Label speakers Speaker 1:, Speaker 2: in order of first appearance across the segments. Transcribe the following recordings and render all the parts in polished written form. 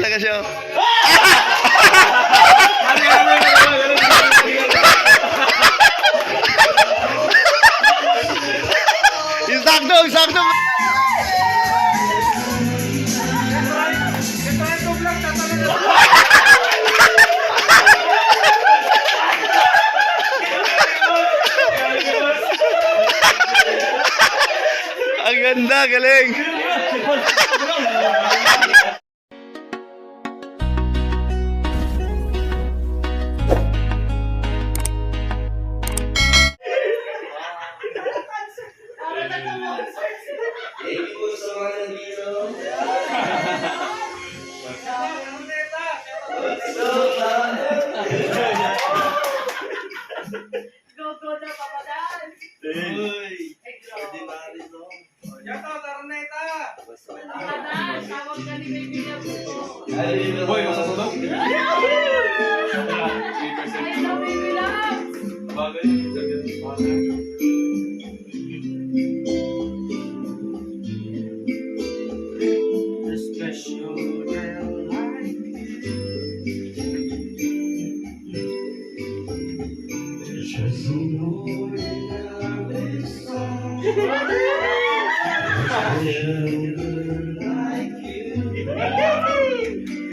Speaker 1: talaga siya. Sakto. Ang ganda, galing.
Speaker 2: Go na papadaan. Papadaan, tawag ka ni Baby Love ko.
Speaker 3: Boy, masasunod?
Speaker 2: Ay, no, Baby Love.
Speaker 3: Bagay.
Speaker 4: The special girl like you. Just more than this song. Special girl like you.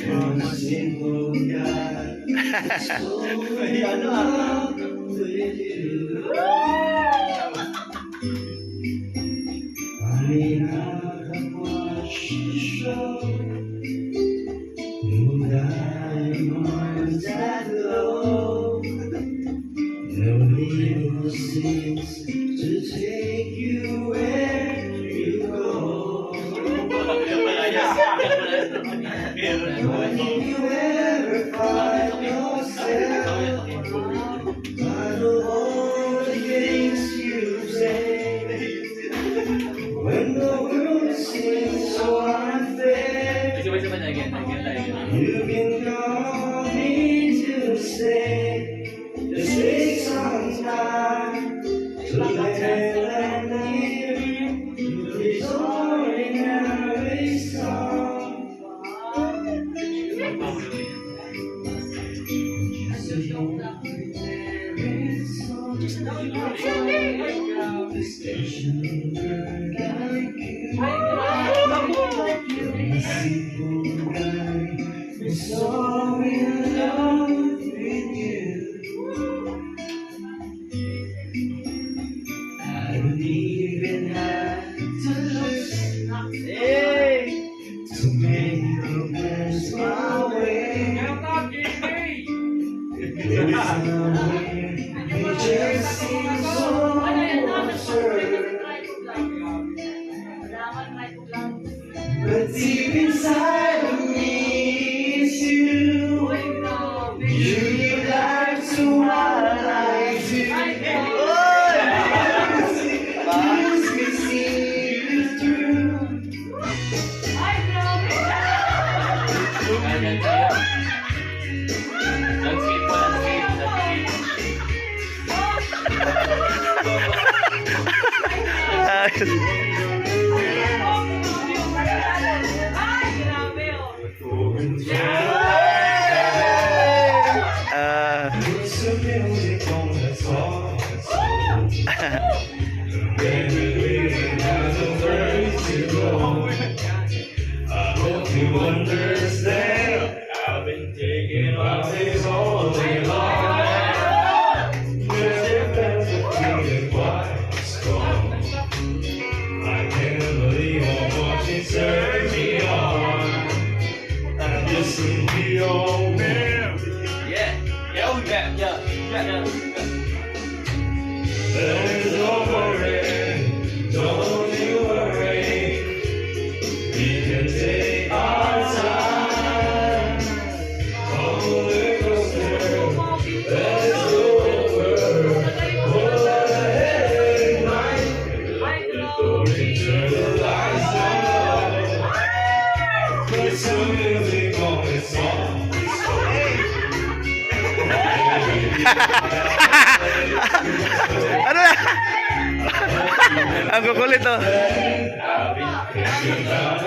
Speaker 4: From a single guy. So in love with you. I mean, I've watched the show. No diamonds that glow. No limousines to take you where you go. But if you ever find yourself out of all the things you say, when the world seems so unfair, you can call me to stay. Just take some time to let and live this ordinary song. Just a ordinary song. The station girl like you. A simple guy is so in love with you. I don't even have to look, hey, to make a pass my way. Somewhere it just seems so absurd. But deep inside of me is you. You like to what I do. Please me see you through.
Speaker 2: Ay, grabe. Ay, grabe, oh.
Speaker 4: Put some music on the song. Baby, has a place to go. I hope you understand. I've been taking holidays all day long. There's a feeling quite strong. I can't believe how much it turns me on. I listen to your man. There's no worry, don't you worry. We can take our time. Roller coaster, let's go over. What a headache night. Don't turn the lights on. Put some music on this song.
Speaker 1: Ano na? Ang kukulit, oh.
Speaker 4: I've been thinking about it.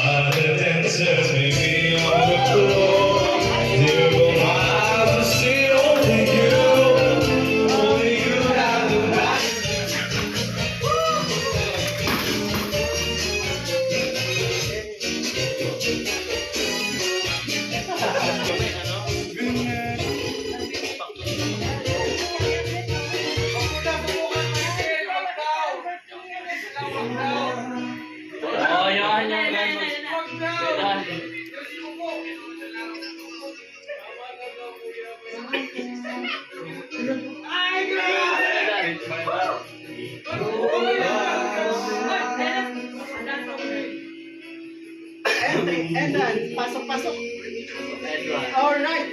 Speaker 4: Other dancers may be on the floor. There will always see only you. Only you have the right.
Speaker 3: Oh, yan, yan, yan.
Speaker 5: Edran, pasok-pasok. Alright.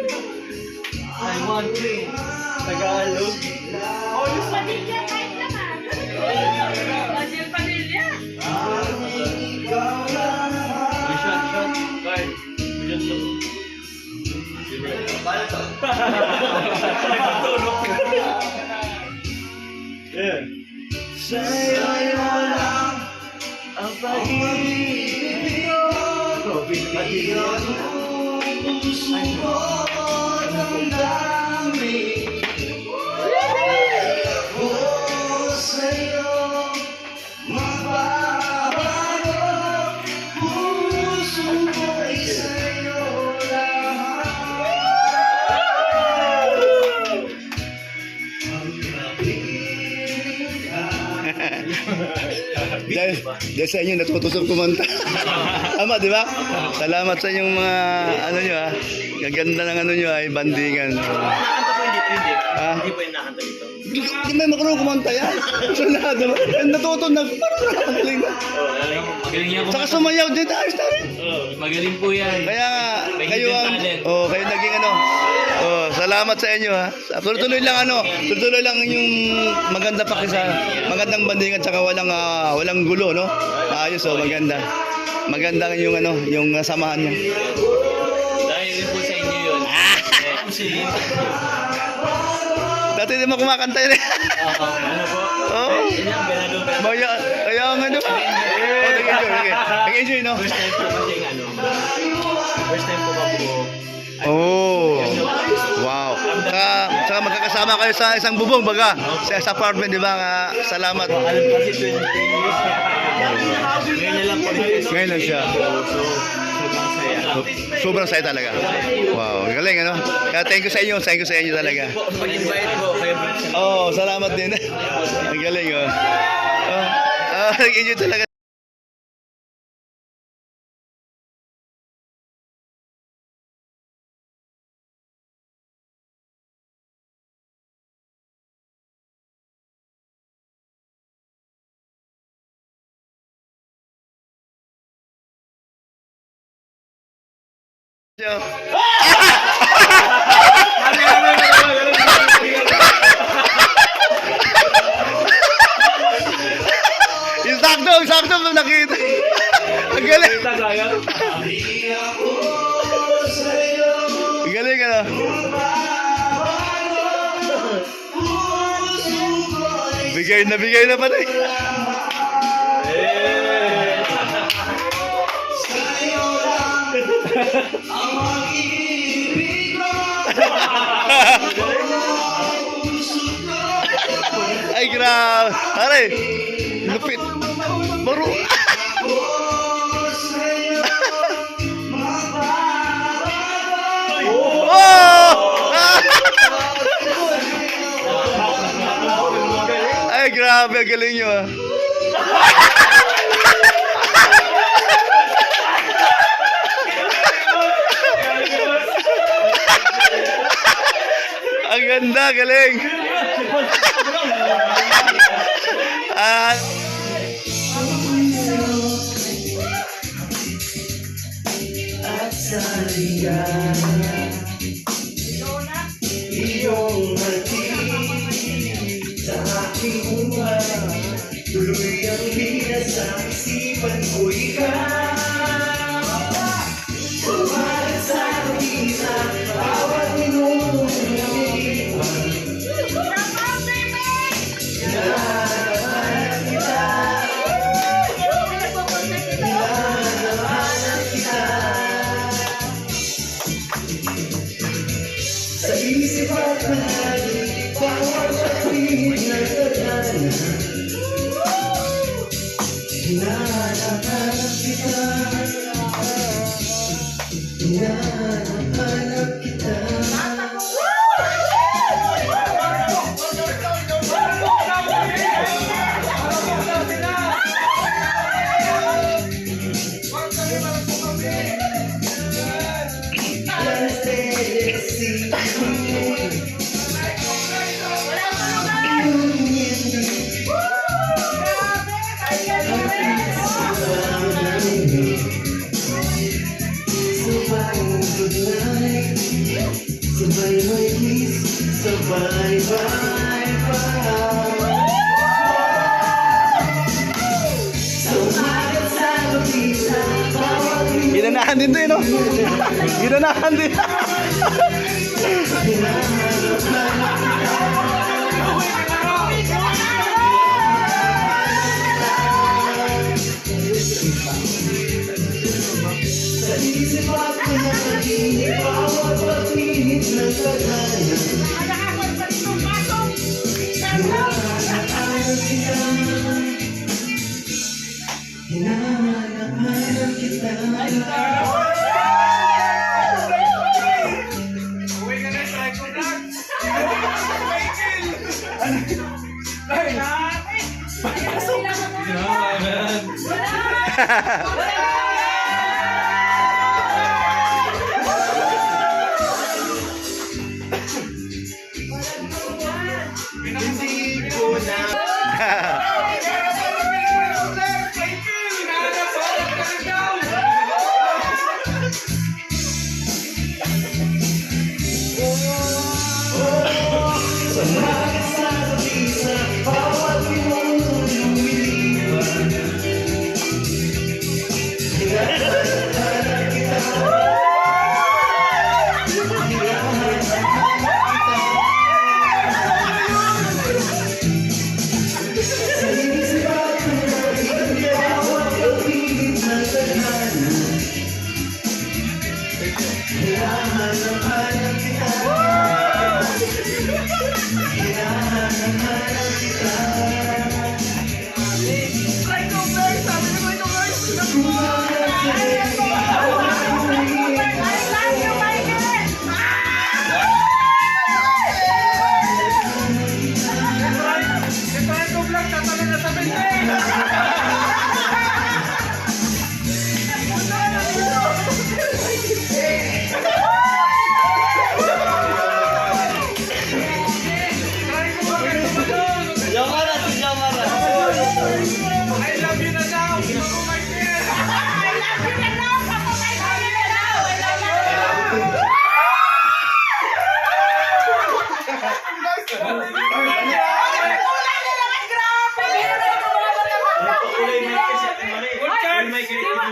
Speaker 3: I want to. Tagalog.
Speaker 2: Padilla, kahit naman. Basil Padilla.
Speaker 3: May shot. Card. May shot. Yeah.
Speaker 4: Sa'yo'y walang ang pag-ibig ko. Pati ang puso ko ng dami. Ako sa'yo mababago. Puso ko'y sa'yo lahat. Ang
Speaker 1: Dahil sa inyo natutusok kumanta. Tama, di ba? Salamat sa inyong mga ano nyo ha. Gaganda ng ano nyo ay bandingan.
Speaker 3: Nakanta po hindi.
Speaker 1: Ha?
Speaker 3: Hindi po yung nakanta dito.
Speaker 1: Hindi may makarong kumanta yan. So lahat naman. Natuto na. Parang nakakagaling na.
Speaker 3: Magaling yan
Speaker 1: Saka sumayaw din. Ayos na rin.
Speaker 3: Magaling po yan.
Speaker 1: Kaya nga,
Speaker 3: May
Speaker 1: kayo
Speaker 3: hidden
Speaker 1: ang,
Speaker 3: talent.
Speaker 1: kayo naging ano. Salamat sa inyo ha. Tuloy-tuloy lang tuloy-tuloy lang yung maganda magandang bandingan tsaka walang gulo, no? Ayos maganda. Maganda yung yung samahan niya.
Speaker 3: Dahil rin po sa inyo yun. Kasi,
Speaker 1: Dati di mo kumakanta yun.
Speaker 3: ano po?
Speaker 1: Oo.
Speaker 3: Yan ang Benado.
Speaker 1: Kaya nga no. Nag-enjoy, no?
Speaker 3: First time po kasi first time po ba po?
Speaker 1: Oh. Wow. Saka magkakasama kayo sa isang bubong baga. Sa apartment, di ba? Salamat.
Speaker 3: Alam ko kasi 20 years. Ngayon na lang po.
Speaker 1: Ngayon lang siya.
Speaker 3: So, sobrang saya.
Speaker 1: Sobrang saya talaga. Wow, galing ano? Kaya thank you sa inyo talaga.
Speaker 3: Pag-invite po, kayo po.
Speaker 1: Oh, salamat din. Ang galing oh. Nag-enjoy talaga. Sakto nakita. Ang galing. Ang galing ano. Bigay na pala eh. Ay, grabe. Pare, lupit. Baro. Ay, grabe. Ang galing nyo ah. Ang ganda, galing.
Speaker 4: At sa ligaya, iyong hatid sa aking buhay, tuloy ang hina sa isipan ko ikaw. Sumalit sa
Speaker 1: Ginanahan din to eh, no? Ginanahan din.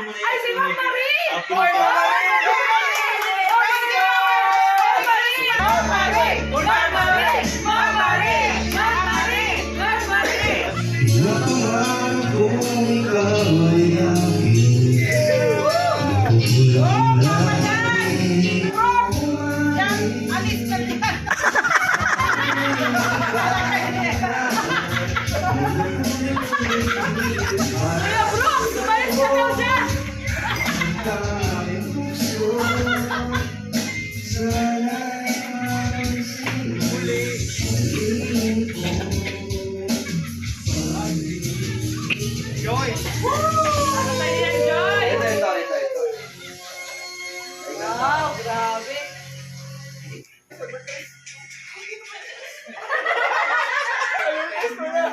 Speaker 2: Ay, si Ma'am Marie! Kuya Brooks, umalis ka daw dyan!
Speaker 3: Joy!
Speaker 2: Ano ba yan, Joy?
Speaker 3: Ito.
Speaker 2: Wow, grabe.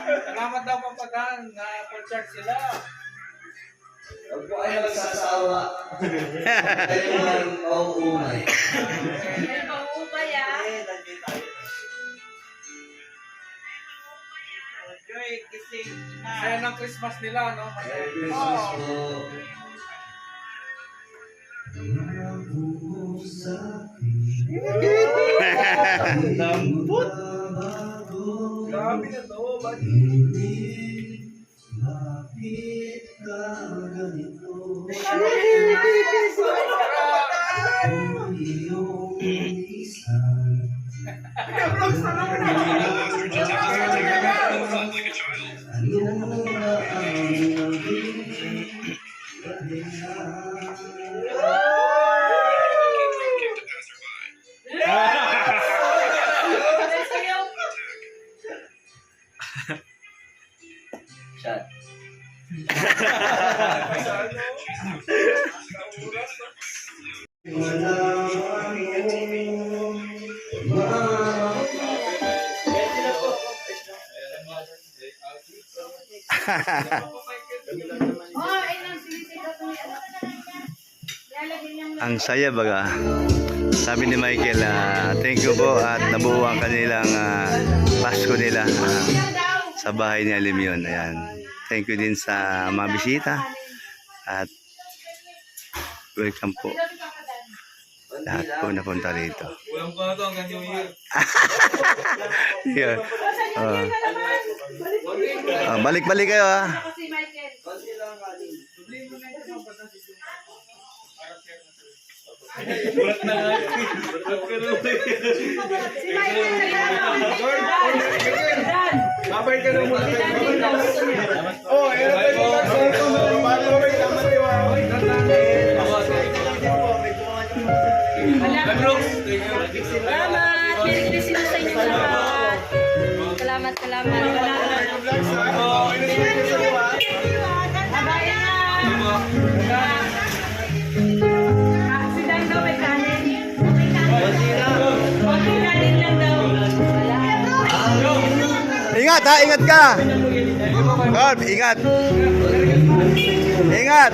Speaker 3: Salamat daw papagan na for-charge sila.
Speaker 6: Huwag po kayo magsasawa. Kayo lang mauumay.
Speaker 2: May pang-upay, ah.
Speaker 3: Joy, gising. Saya ng Christmas nila, no?
Speaker 6: Merry Christmas po.
Speaker 1: Lambot.
Speaker 3: Grabe na to, buddy.
Speaker 6: Lapit ka ganito. Iyong isang ano na ang
Speaker 2: Oh, ay nang sinisita to ni ano. Lalagyan niyang
Speaker 1: Ang saya baga. Sabi ni Michael, thank you po at nabuo ang kanilang Pasko nila sa bahay ni Alim yun. Ayan. Thank you din sa mga bisita at welcome po. Lahat po napunta rito.
Speaker 3: Walang pa ito hanggang New Year.
Speaker 1: Yun.
Speaker 2: na naman.
Speaker 1: Balik-balik kayo ha.
Speaker 2: Si Michael.
Speaker 3: Bulat na nga. Bulat ka na.
Speaker 2: Si Michael Dan.
Speaker 3: Babay ka na muna. Oh, ayan na tayo. Paano ba may tama ni Wawa?
Speaker 2: Salamat. Merry Christmas sa inyo lahat. Salamat, salamat. Si Dan daw may kanin. May kanin lang daw.
Speaker 1: Ingat ha, ingat ka. God, ingat. Ingat.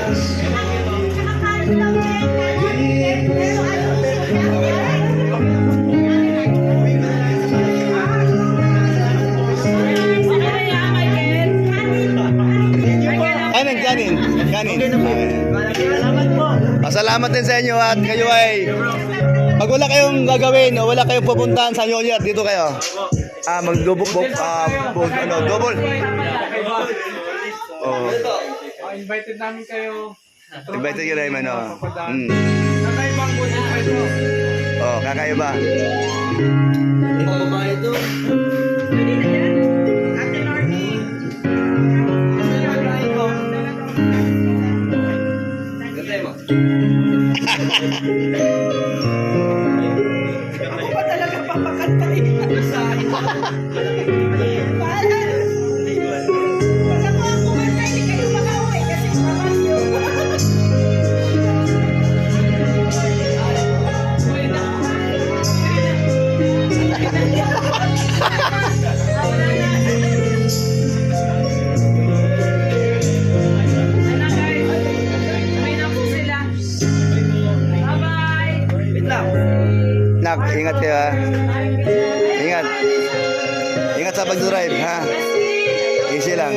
Speaker 1: Kanin. Salamat din sa inyo at kayo ay pag wala kayong gagawin o wala kayong pupuntahan sa New Year, dito kayo. Mag-double double. Oh.
Speaker 3: Invited namin kayo.
Speaker 1: Invited kayo naman, oh.
Speaker 3: Kakaibang buti kayo.
Speaker 1: Oh, kakaiba. Nak, ingat kayo ha. Ingat. Ingat sa pag-drive ha. Easy lang.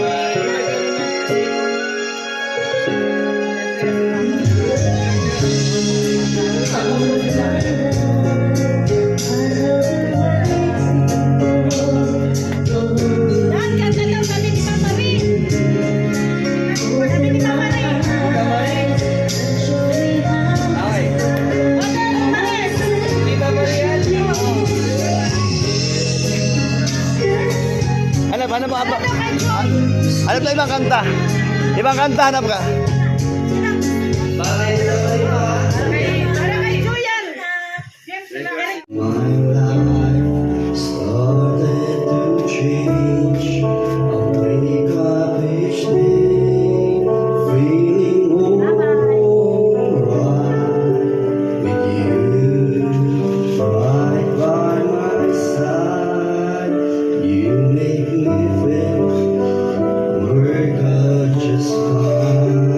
Speaker 1: Hanap ba? Hanap na ibang kanta. Ibang kanta, hanap ka.
Speaker 6: My life started to change. I wake up each day feeling alright with you right by my side. You make me feel work out just fine.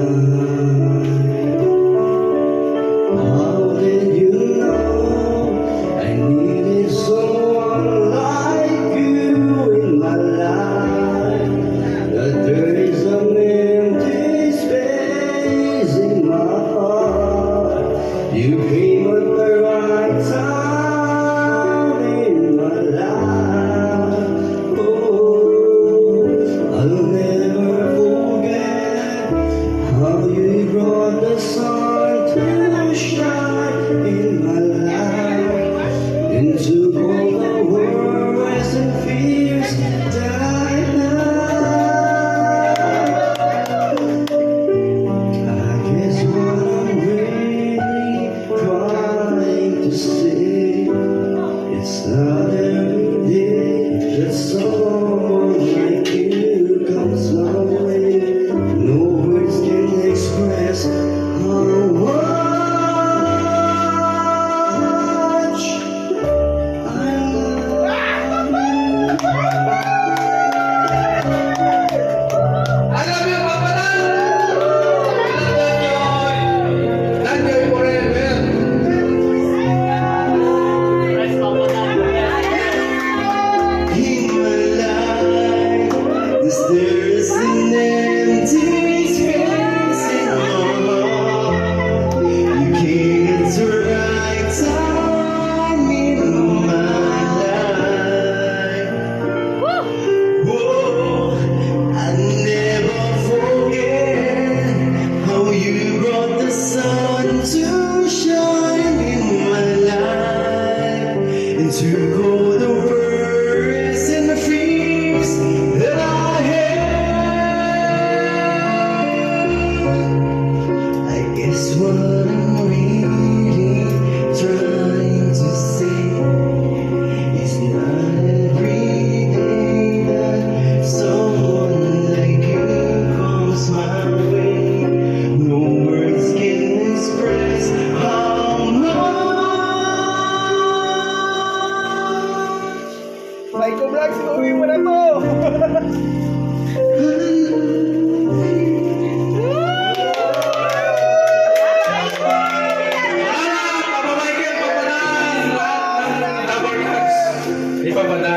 Speaker 6: How did you know I needed someone like you in my life? That there is an empty space in my heart. You came at the right time in my life. Oh, I'll never forget how you brought the sun to shine in my life. Into all the worries and fears that I have. I guess what I'm really trying to say took all the words and the fears that I had. I guess what I'm really trying to say is not every day that someone like you comes my way. No words can express how much.
Speaker 3: Psycho Vlogs, uwi mo na to!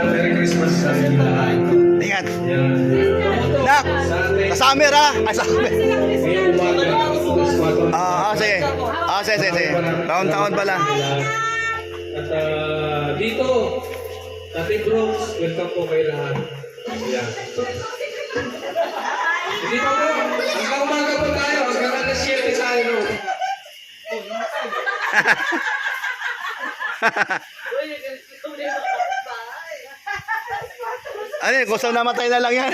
Speaker 4: Merry Christmas sa inyo lahat.
Speaker 1: Ingat.
Speaker 4: Yan.
Speaker 1: Nak, sa summer ha? Ay, sa summer.
Speaker 4: Ngayong umaga, alas 4.
Speaker 1: Sige. Sige. Taon-taon pala.
Speaker 4: At dito, Ate Brooks, welcome po kayo lahat. Yan. Hindi pa po, hanggang umaga po tayo, hanggang alas 7 tayo. No?
Speaker 1: Ano yun, kung saan namatay na lang yan.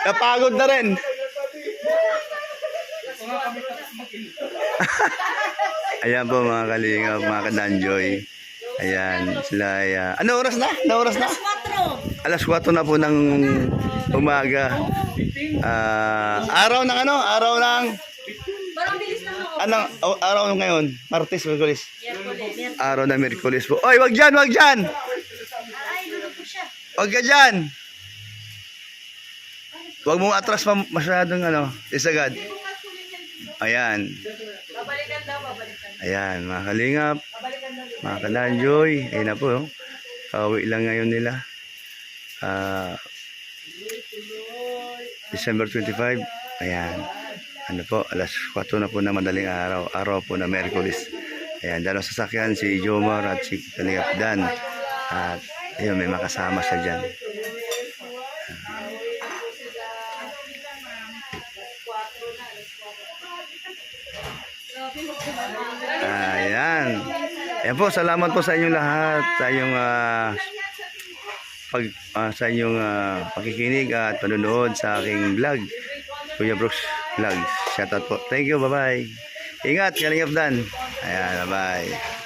Speaker 1: Napagod na rin. Ayan po mga kalingap, mga kadanjoy. Ayan, sila ay... ano oras na? Ano oras na? Alas 4 na po ng umaga. Araw ng ano? Araw ng...
Speaker 2: Parang bilis lang ako.
Speaker 1: Anong araw ngayon? Martes, Miyerkules.
Speaker 2: Miyerkules.
Speaker 1: Araw na Miyerkules po. Oy, wag dyan, wag dyan!
Speaker 2: Ay, lulog po siya.
Speaker 1: Wag ka dyan! Wag mong atras pa masyadong ano, isagad. Ayan.
Speaker 2: Babalikan daw, babalikan.
Speaker 1: Ayan, mga kalingap, mga kadanjoy. Ayun na po. Pauwi lang ngayon nila. December 25. Ayan. Ano po, alas 4 na po na madaling araw. Araw po na Miyerkules. Ayan, dalawang sasakyan si Jomar at si Kalingap Dan. At ayun, may makasama siya dyan. Ayan. Ayan po, salamat po sa inyong lahat. Sa inyong sa inyong pakikinig at panonood sa aking vlog. Kuya Brooks Vlogs. Shoutout po. Thank you, bye-bye. Ingat, Kalingap Dan. Ayan, bye-bye.